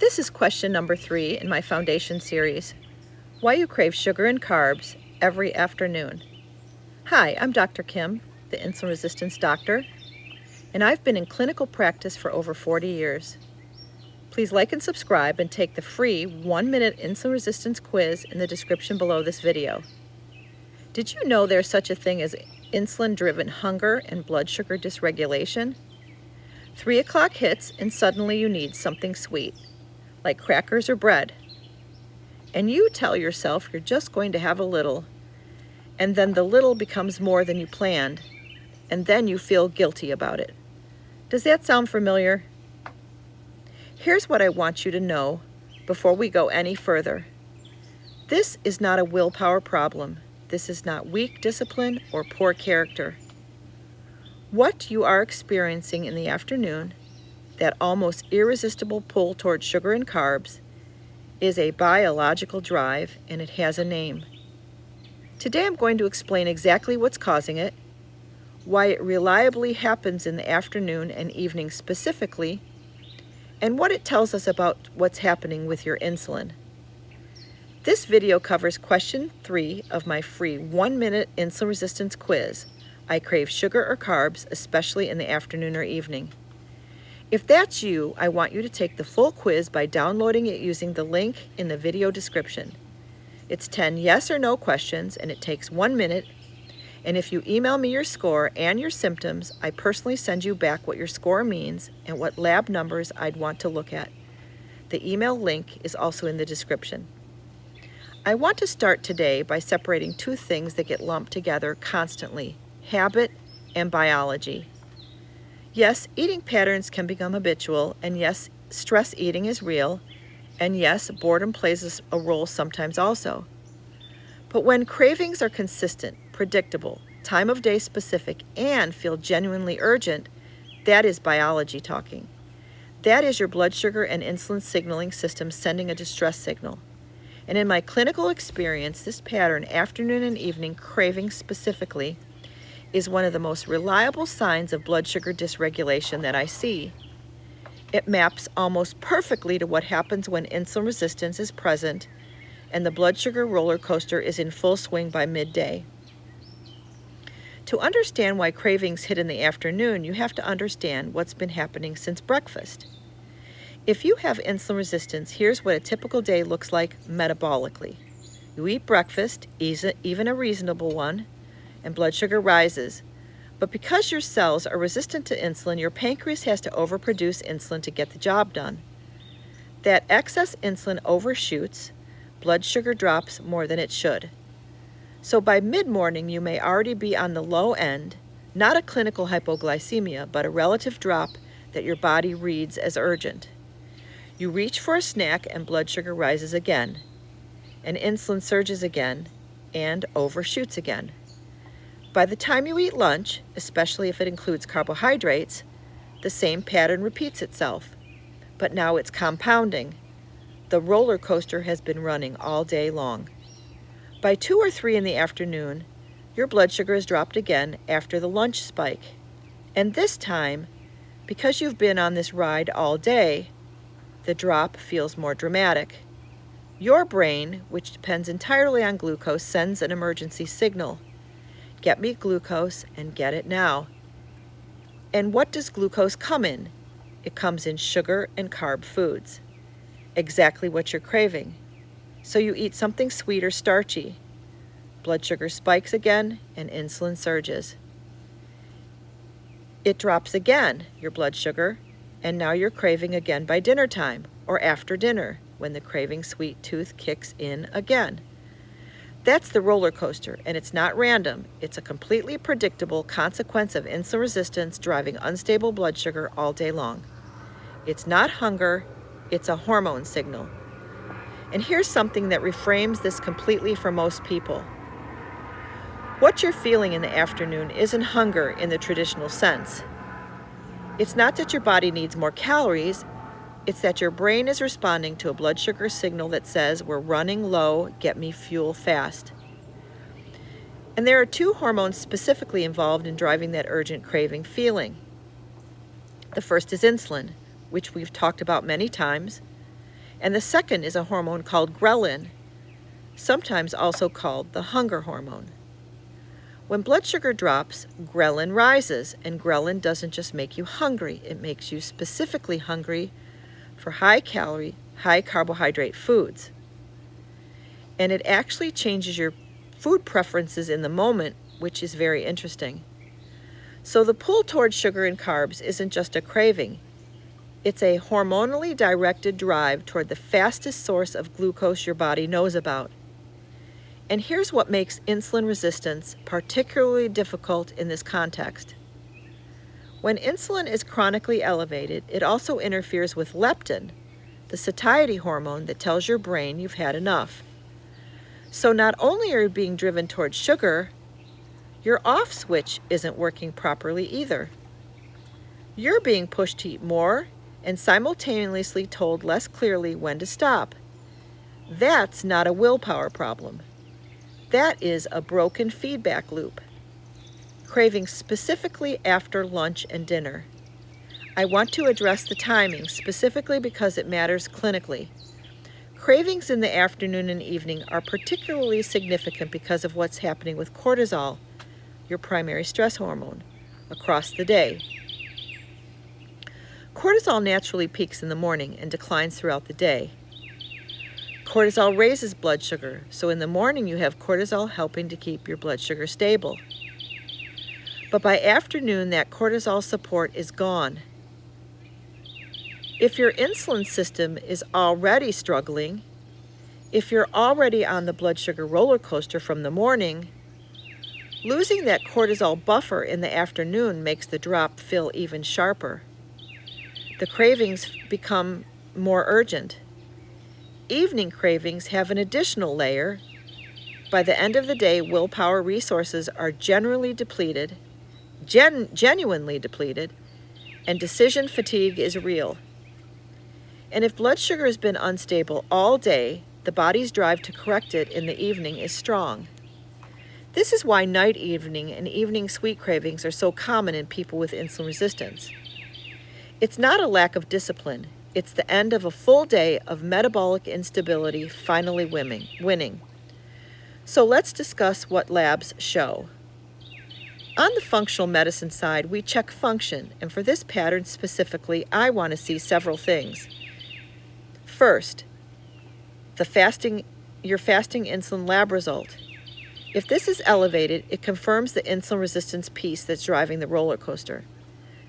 This is question number 3 in my foundation series, Why You Crave Sugar and Carbs Every Afternoon. Hi, I'm Dr. Kim, the insulin resistance doctor, and I've been in clinical practice for over 40 years. Please like and subscribe and take the free 1-minute insulin resistance quiz in the description below this video. Did you know there's such a thing as insulin-driven hunger and blood sugar dysregulation? 3 o'clock hits and suddenly you need something sweet, like crackers or bread. And you tell yourself you're just going to have a little, and then the little becomes more than you planned, and then you feel guilty about it. Does that sound familiar? Here's what I want you to know before we go any further. This is not a willpower problem. This is not weak discipline or poor character. What you are experiencing in the afternoon, that almost irresistible pull toward sugar and carbs, is a biological drive, and it has a name. Today I'm going to explain exactly what's causing it, why it reliably happens in the afternoon and evening specifically, and what it tells us about what's happening with your insulin. This video covers question 3 of my free 1-minute insulin resistance quiz. I crave sugar or carbs, especially in the afternoon or evening. If that's you, I want you to take the full quiz by downloading it using the link in the video description. It's 10 yes or no questions, and it takes 1 minute. And if you email me your score and your symptoms, I personally send you back what your score means and what lab numbers I'd want to look at. The email link is also in the description. I want to start today by separating 2 things that get lumped together constantly: habit and biology. Yes, eating patterns can become habitual, and yes, stress eating is real, and yes, boredom plays a role sometimes also. But when cravings are consistent, predictable, time of day specific, and feel genuinely urgent, that is biology talking. That is your blood sugar and insulin signaling system sending a distress signal. And in my clinical experience, this pattern, afternoon and evening craving specifically, is one of the most reliable signs of blood sugar dysregulation that I see. It maps almost perfectly to what happens when insulin resistance is present and the blood sugar roller coaster is in full swing by midday. To understand why cravings hit in the afternoon, you have to understand what's been happening since breakfast. If you have insulin resistance, here's what a typical day looks like metabolically. You eat breakfast, even a reasonable one, and blood sugar rises. But because your cells are resistant to insulin, your pancreas has to overproduce insulin to get the job done. That excess insulin overshoots, blood sugar drops more than it should. So by mid-morning, you may already be on the low end, not a clinical hypoglycemia, but a relative drop that your body reads as urgent. You reach for a snack and blood sugar rises again, and insulin surges again and overshoots again. By the time you eat lunch, especially if it includes carbohydrates, the same pattern repeats itself, but now it's compounding. The roller coaster has been running all day long. By 2 or 3 in the afternoon, your blood sugar has dropped again after the lunch spike. And this time, because you've been on this ride all day, the drop feels more dramatic. Your brain, which depends entirely on glucose, sends an emergency signal. Get me glucose, and get it now. And what does glucose come in? It comes in sugar and carb foods. Exactly what you're craving. So you eat something sweet or starchy. Blood sugar spikes again, and insulin surges. It drops again, your blood sugar, and now you're craving again by dinner time or after dinner when the craving sweet tooth kicks in again. That's the roller coaster, and it's not random. It's a completely predictable consequence of insulin resistance driving unstable blood sugar all day long. It's not hunger, it's a hormone signal. And here's something that reframes this completely for most people. What you're feeling in the afternoon isn't hunger in the traditional sense. It's not that your body needs more calories, it's that your brain is responding to a blood sugar signal that says, we're running low, get me fuel fast. And there are 2 hormones specifically involved in driving that urgent craving feeling. The first is insulin, which we've talked about many times, And the second is a hormone called ghrelin, sometimes also called the hunger hormone. When blood sugar drops, ghrelin rises, and ghrelin doesn't just make you hungry, it makes you specifically hungry for high-calorie, high-carbohydrate foods. And it actually changes your food preferences in the moment, which is very interesting. So the pull towards sugar and carbs isn't just a craving. It's a hormonally directed drive toward the fastest source of glucose your body knows about. And here's what makes insulin resistance particularly difficult in this context. When insulin is chronically elevated, it also interferes with leptin, the satiety hormone that tells your brain you've had enough. So not only are you being driven towards sugar, your off switch isn't working properly either. You're being pushed to eat more and simultaneously told less clearly when to stop. That's not a willpower problem. That is a broken feedback loop. Craving specifically after lunch and dinner. I want to address the timing specifically because it matters clinically. Cravings in the afternoon and evening are particularly significant because of what's happening with cortisol, your primary stress hormone, across the day. Cortisol naturally peaks in the morning and declines throughout the day. Cortisol raises blood sugar, so in the morning you have cortisol helping to keep your blood sugar stable. But by afternoon, that cortisol support is gone. If your insulin system is already struggling, if you're already on the blood sugar roller coaster from the morning, losing that cortisol buffer in the afternoon makes the drop feel even sharper. The cravings become more urgent. Evening cravings have an additional layer. By the end of the day, willpower resources are generally depleted, genuinely depleted, and decision fatigue is real. And if blood sugar has been unstable all day, the body's drive to correct it in the evening is strong. This is why night evening and evening sweet cravings are so common in people with insulin resistance. It's not a lack of discipline. It's the end of a full day of metabolic instability finally winning. So let's discuss what labs show. On the functional medicine side, we check function, and for this pattern specifically, I want to see several things. First, your fasting insulin lab result. If this is elevated, it confirms the insulin resistance piece that's driving the roller coaster.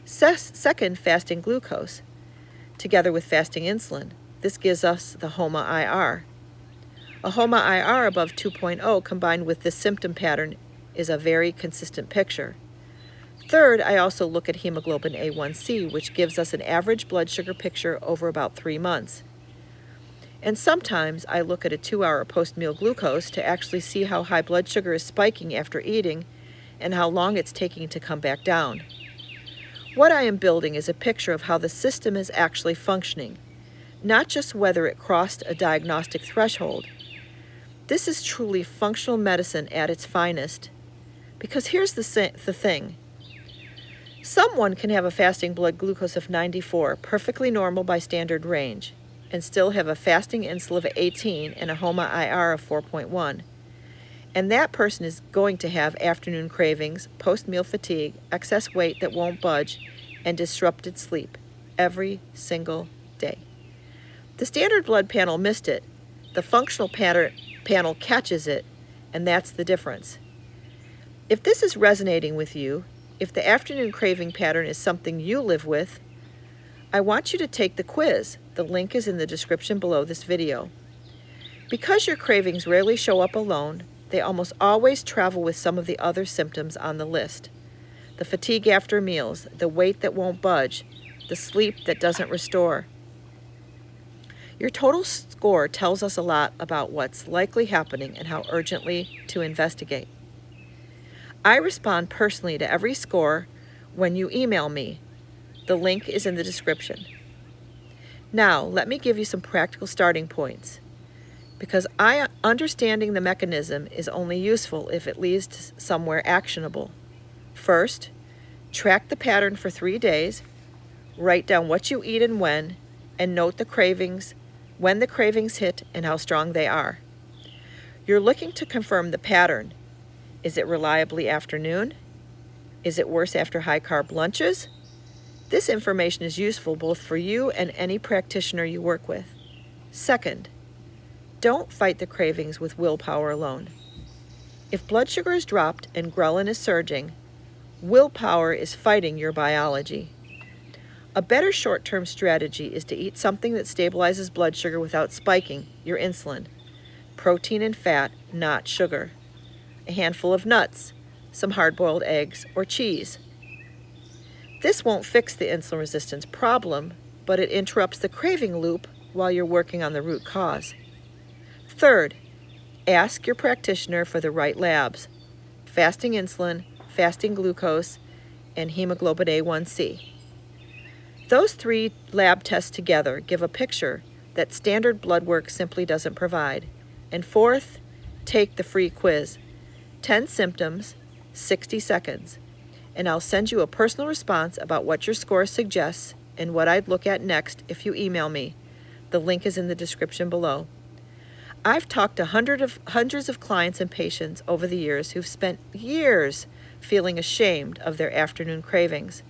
Second, fasting glucose. Together with fasting insulin, this gives us the HOMA-IR. A HOMA-IR above 2.0 combined with this symptom pattern is a very consistent picture. Third, I also look at hemoglobin A1C, which gives us an average blood sugar picture over about 3 months. And sometimes I look at a 2-hour post-meal glucose to actually see how high blood sugar is spiking after eating and how long it's taking to come back down. What I am building is a picture of how the system is actually functioning, not just whether it crossed a diagnostic threshold. This is truly functional medicine at its finest. Because here's the thing. Someone can have a fasting blood glucose of 94, perfectly normal by standard range, and still have a fasting insulin of 18 and a HOMA-IR of 4.1. And that person is going to have afternoon cravings, post-meal fatigue, excess weight that won't budge, and disrupted sleep every single day. The standard blood panel missed it. The functional panel catches it, and that's the difference. If this is resonating with you, if the afternoon craving pattern is something you live with, I want you to take the quiz. The link is in the description below this video. Because your cravings rarely show up alone, they almost always travel with some of the other symptoms on the list. The fatigue after meals, the weight that won't budge, the sleep that doesn't restore. Your total score tells us a lot about what's likely happening and how urgently to investigate. I respond personally to every score when you email me. The link is in the description. Now, let me give you some practical starting points, because understanding the mechanism is only useful if it leads to somewhere actionable. First, track the pattern for 3 days, write down what you eat and when, and note the cravings when the cravings hit, and how strong they are. You're looking to confirm the pattern. Is it reliably afternoon? Is it worse after high-carb lunches? This information is useful both for you and any practitioner you work with. Second, don't fight the cravings with willpower alone. If blood sugar is dropped and ghrelin is surging, willpower is fighting your biology. A better short-term strategy is to eat something that stabilizes blood sugar without spiking your insulin. Protein and fat, not sugar. A handful of nuts, some hard-boiled eggs, or cheese. This won't fix the insulin resistance problem, but it interrupts the craving loop while you're working on the root cause. Third, ask your practitioner for the right labs: fasting insulin, fasting glucose, and hemoglobin A1C. Those 3 lab tests together give a picture that standard blood work simply doesn't provide. And fourth, take the free quiz. 10 symptoms, 60 seconds. And I'll send you a personal response about what your score suggests and what I'd look at next if you email me. The link is in the description below. I've talked to hundreds of clients and patients over the years who've spent years feeling ashamed of their afternoon cravings,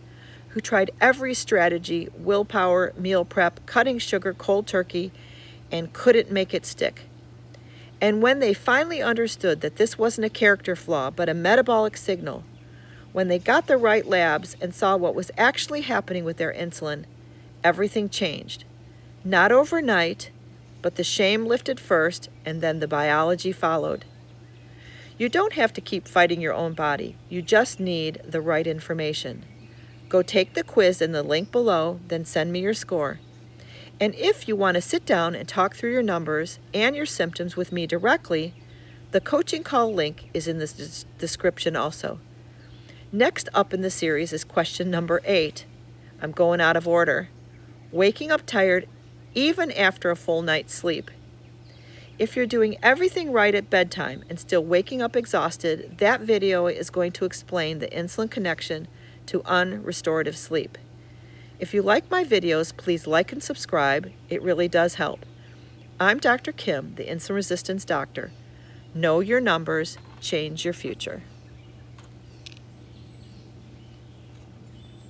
who tried every strategy: willpower, meal prep, cutting sugar cold turkey, and couldn't make it stick. And when they finally understood that this wasn't a character flaw but a metabolic signal, when they got the right labs and saw what was actually happening with their insulin, everything changed. Not overnight, but the shame lifted first, and then the biology followed. You don't have to keep fighting your own body. You just need the right information. Go take the quiz in the link below, then send me your score. And if you want to sit down and talk through your numbers and your symptoms with me directly, the coaching call link is in the description also. Next up in the series is question number 8. I'm going out of order. Waking up tired even after a full night's sleep. If you're doing everything right at bedtime and still waking up exhausted, that video is going to explain the insulin connection to unrestorative sleep. If you like my videos, please like and subscribe. It really does help. I'm Dr. Kim, the insulin resistance doctor. Know your numbers, change your future.